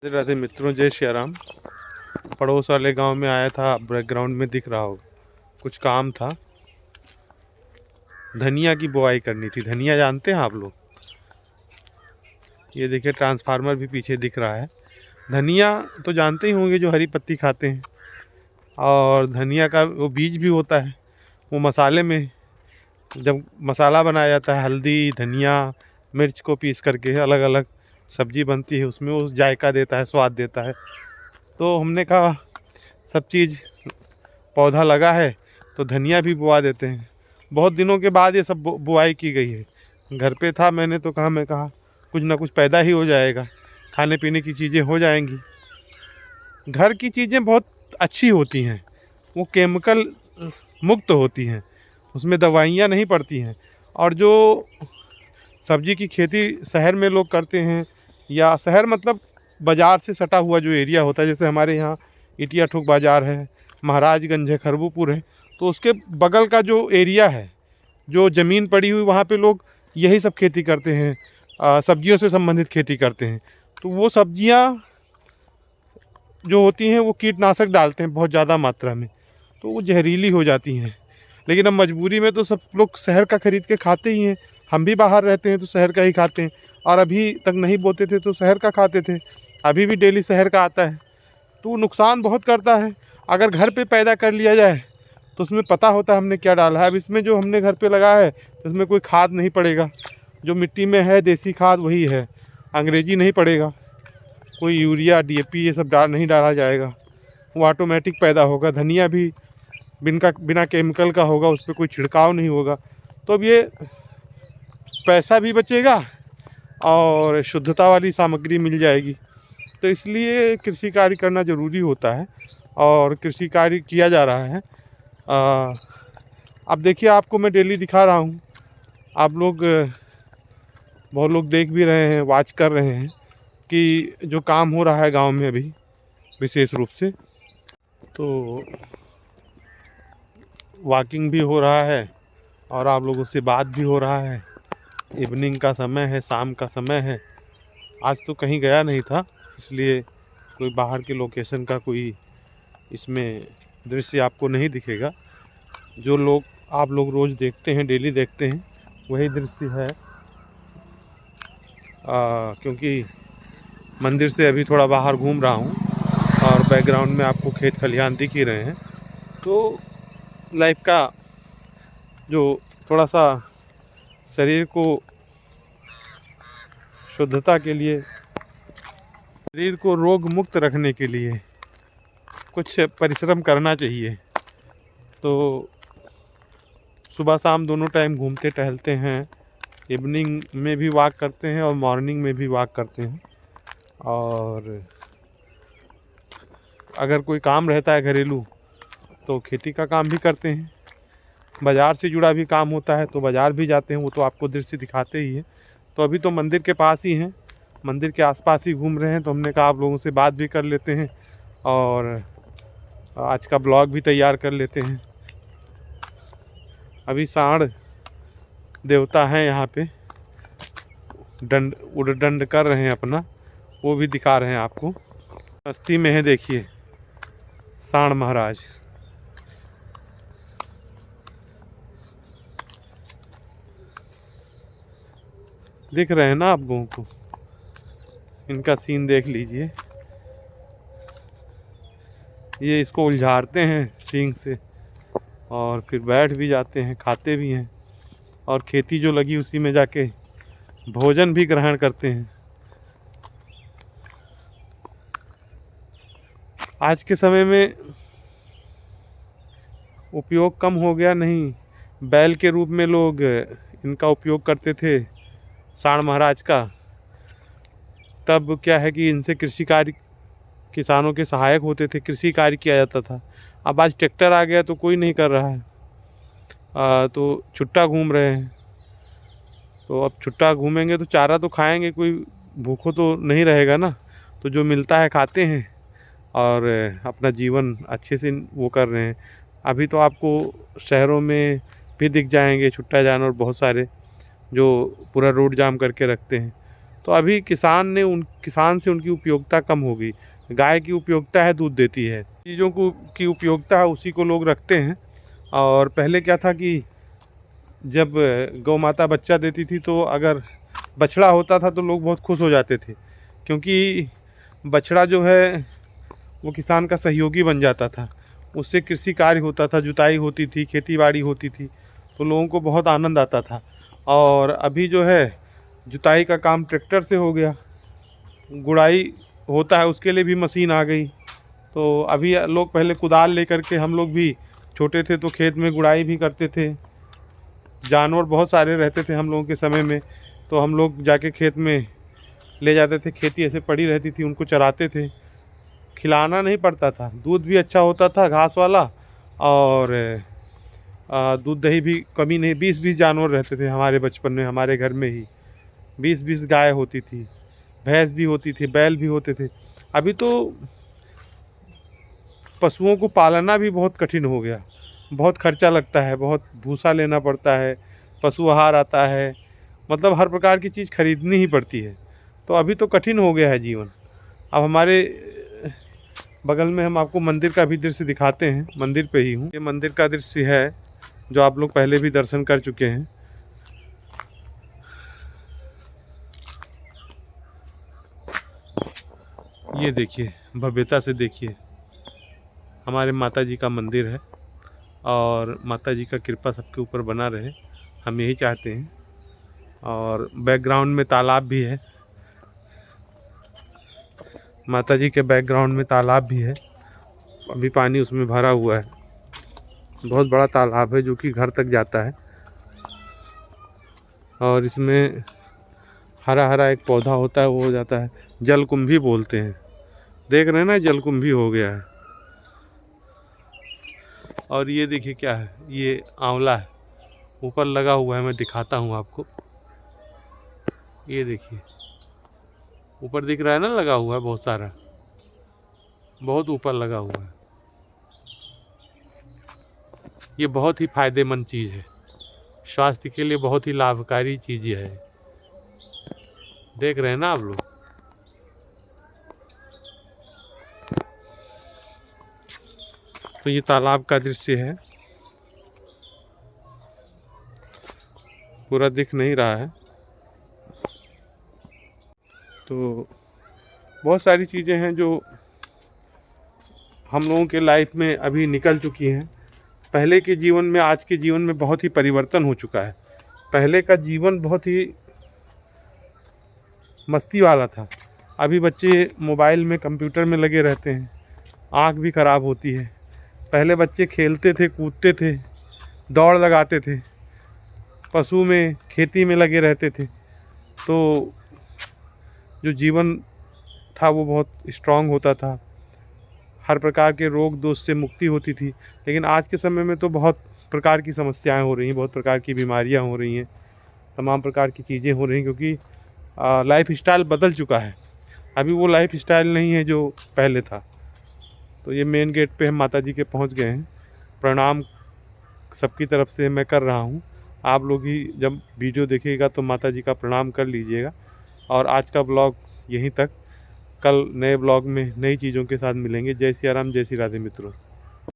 राधे राधे मित्रों, जय श्री राम। पड़ोस वाले गांव में आया था, बैकग्राउंड में दिख रहा हो, कुछ काम था। धनिया की बुआई करनी थी। धनिया जानते हैं आप लोग? ये देखिए, ट्रांसफार्मर भी पीछे दिख रहा है। धनिया तो जानते ही होंगे, जो हरी पत्ती खाते हैं। और धनिया का वो बीज भी होता है, वो मसाले में जब मसाला बनाया जाता है, हल्दी धनिया मिर्च को पीस करके अलग अलग सब्जी बनती है, उसमें वो जायका देता है, स्वाद देता है। तो हमने कहा सब चीज़ पौधा लगा है तो धनिया भी बुआ देते हैं। बहुत दिनों के बाद ये सब बुआई की गई है। घर पे था, मैं कहा कुछ ना कुछ पैदा ही हो जाएगा, खाने पीने की चीज़ें हो जाएंगी। घर की चीज़ें बहुत अच्छी होती हैं, वो केमिकल मुक्त होती हैं, उसमें दवाइयाँ नहीं पड़ती हैं। और जो सब्जी की खेती शहर में लोग करते हैं, या शहर मतलब बाज़ार से सटा हुआ जो एरिया होता है, जैसे हमारे यहाँ इटिया ठोक बाज़ार है, महाराजगंज है, खरबूपुर है, तो उसके बगल का जो एरिया है, जो ज़मीन पड़ी हुई, वहाँ पे लोग यही सब खेती करते हैं, सब्जियों से संबंधित खेती करते हैं। तो वो सब्जियाँ जो होती हैं वो कीटनाशक डालते हैं बहुत ज़्यादा मात्रा में, तो वो जहरीली हो जाती हैं। लेकिन अब मजबूरी में तो सब लोग शहर का खरीद के खाते ही हैं। हम भी बाहर रहते हैं तो शहर का ही खाते हैं, और अभी तक नहीं बोते थे तो शहर का खाते थे, अभी भी डेली शहर का आता है। तो वो नुकसान बहुत करता है। अगर घर पे पैदा कर लिया जाए तो उसमें पता होता है हमने क्या डाला है। अब इसमें जो हमने घर पे लगाया है तो उसमें कोई खाद नहीं पड़ेगा, जो मिट्टी में है देसी खाद वही है, अंग्रेजी नहीं पड़ेगा, कोई यूरिया डीएपी ये सब नहीं डाला जाएगा, वो ऑटोमेटिक पैदा होगा। धनिया भी बिना केमिकल का होगा, उस पर कोई छिड़काव नहीं होगा। तो अब ये पैसा भी बचेगा और शुद्धता वाली सामग्री मिल जाएगी। तो इसलिए कृषि कार्य करना ज़रूरी होता है, और कृषि कार्य किया जा रहा है। अब देखिए, आपको मैं डेली दिखा रहा हूँ, आप लोग बहुत लोग देख भी रहे हैं, वाच कर रहे हैं कि जो काम हो रहा है गांव में अभी विशेष रूप से। तो वॉकिंग भी हो रहा है और आप लोगों से बात भी हो रहा है। इवनिंग का समय है, शाम का समय है। आज तो कहीं गया नहीं था, इसलिए कोई बाहर के लोकेशन का कोई इसमें दृश्य आपको नहीं दिखेगा। जो लोग आप लोग रोज़ देखते हैं, डेली देखते हैं, वही दृश्य है। क्योंकि मंदिर से अभी थोड़ा बाहर घूम रहा हूँ और बैकग्राउंड में आपको खेत खलिहान दिख ही रहे हैं। तो लाइफ का जो थोड़ा सा शरीर को शुद्धता के लिए, शरीर को रोग मुक्त रखने के लिए कुछ परिश्रम करना चाहिए। तो सुबह शाम दोनों टाइम घूमते टहलते हैं, इवनिंग में भी वॉक करते हैं और मॉर्निंग में भी वॉक करते हैं। और अगर कोई काम रहता है घरेलू तो खेती का काम भी करते हैं। बाज़ार से जुड़ा भी काम होता है तो बाज़ार भी जाते हैं, वो तो आपको दृश्य दिखाते ही हैं। तो अभी तो मंदिर के पास ही हैं, मंदिर के आसपास ही घूम रहे हैं, तो हमने कहा आप लोगों से बात भी कर लेते हैं और आज का ब्लॉग भी तैयार कर लेते हैं। अभी सांड देवता हैं यहाँ पे, उड़दंड कर रहे हैं अपना, वो भी दिखा रहे हैं आपको। बस्ती में है, देखिए सांड महाराज। दिख रहे हैं ना आप लोगों को? इनका सीन देख लीजिए। ये इसको उलझाते हैं सींग से और फिर बैठ भी जाते हैं, खाते भी हैं, और खेती जो लगी उसी में जाके भोजन भी ग्रहण करते हैं। आज के समय में उपयोग कम हो गया, नहीं, बैल के रूप में लोग इनका उपयोग करते थे, सांड महाराज का। तब क्या है कि इनसे कृषि कार्य, किसानों के सहायक होते थे, कृषि कार्य किया जाता था। अब आज ट्रैक्टर आ गया तो कोई नहीं कर रहा है, तो छुट्टा घूम रहे हैं। तो अब छुट्टा घूमेंगे तो चारा तो खाएंगे, कोई भूखो तो नहीं रहेगा ना। तो जो मिलता है खाते हैं और अपना जीवन अच्छे से वो कर रहे हैं। अभी तो आपको शहरों में भी दिख जाएंगे छुट्टा जानवर बहुत सारे, जो पूरा रोड जाम करके रखते हैं। तो अभी किसान से उनकी उपयोगिता कम हो गई। गाय की उपयोगिता है, दूध देती है, चीज़ों को की उपयोगिता है, उसी को लोग रखते हैं। और पहले क्या था कि जब गौ माता बच्चा देती थी तो अगर बछड़ा होता था तो लोग बहुत खुश हो जाते थे, क्योंकि बछड़ा जो है वो किसान का सहयोगी बन जाता था। उससे कृषि कार्य होता था, जुताई होती थी, खेती बाड़ी होती थी, तो लोगों को बहुत आनंद आता था। और अभी जो है जुताई का काम ट्रैक्टर से हो गया, गुड़ाई होता है उसके लिए भी मशीन आ गई। तो अभी लोग पहले कुदाल लेकर के, हम लोग भी छोटे थे तो खेत में गुड़ाई भी करते थे। जानवर बहुत सारे रहते थे हम लोगों के समय में, तो हम लोग जाके खेत में ले जाते थे, खेती ऐसे पड़ी रहती थी, उनको चराते थे, खिलाना नहीं पड़ता था, दूध भी अच्छा होता था घास वाला। और दूध दही भी कमी नहीं। 20-20 जानवर रहते थे हमारे बचपन में, हमारे घर में ही 20-20 गाय होती थी, भैंस भी होती थी, बैल भी होते थे। अभी तो पशुओं को पालना भी बहुत कठिन हो गया, बहुत खर्चा लगता है, बहुत भूसा लेना पड़ता है, पशु आहार आता है, मतलब हर प्रकार की चीज़ खरीदनी ही पड़ती है। तो अभी तो कठिन हो गया है जीवन। अब हमारे बगल में हम आपको मंदिर का भी दृश्य दिखाते हैं, मंदिर पे ही हूँ। ये मंदिर का दृश्य है जो आप लोग पहले भी दर्शन कर चुके हैं। ये देखिए, भव्यता से देखिए, हमारे माता जी का मंदिर है और माता जी का कृपा सबके ऊपर बना रहे, हम यही चाहते हैं। और बैकग्राउंड में तालाब भी है, माता जी के बैकग्राउंड में तालाब भी है, अभी पानी उसमें भरा हुआ है। बहुत बड़ा तालाब है जो कि घर तक जाता है। और इसमें हरा हरा एक पौधा होता है, वो हो जाता है, जलकुंभी बोलते हैं। देख रहे हैं ना, जलकुंभी हो गया है। और ये देखिए क्या है, ये आंवला है, ऊपर लगा हुआ है, मैं दिखाता हूँ आपको। ये देखिए ऊपर दिख रहा है ना, लगा हुआ है बहुत सारा, बहुत ऊपर लगा हुआ है। ये बहुत ही फायदेमंद चीज़ है, स्वास्थ्य के लिए बहुत ही लाभकारी चीज़ है। देख रहे हैं ना आप लोग। तो ये तालाब का दृश्य है, पूरा दिख नहीं रहा है। तो बहुत सारी चीज़ें हैं जो हम लोगों के लाइफ में अभी निकल चुकी हैं। पहले के जीवन में आज के जीवन में बहुत ही परिवर्तन हो चुका है। पहले का जीवन बहुत ही मस्ती वाला था। अभी बच्चे मोबाइल में, कंप्यूटर में लगे रहते हैं, आँख भी ख़राब होती है। पहले बच्चे खेलते थे, कूदते थे, दौड़ लगाते थे, पशु में, खेती में लगे रहते थे। तो जो जीवन था वो बहुत स्ट्रांग होता था, हर प्रकार के रोग दोष से मुक्ति होती थी। लेकिन आज के समय में तो बहुत प्रकार की समस्याएं हो रही हैं, बहुत प्रकार की बीमारियां हो रही हैं, तमाम प्रकार की चीज़ें हो रही हैं, क्योंकि लाइफ स्टाइल बदल चुका है। अभी वो लाइफ स्टाइल नहीं है जो पहले था। तो ये मेन गेट पे हम माता जी के पहुंच गए हैं। प्रणाम सबकी तरफ से मैं कर रहा हूं। आप लोग ही जब वीडियो देखिएगा तो माता जी का प्रणाम कर लीजिएगा। और आज का ब्लॉग यहीं तक, कल नए ब्लॉग में नई चीज़ों के साथ मिलेंगे। जय सिया राम, जय श्री राधे मित्रों।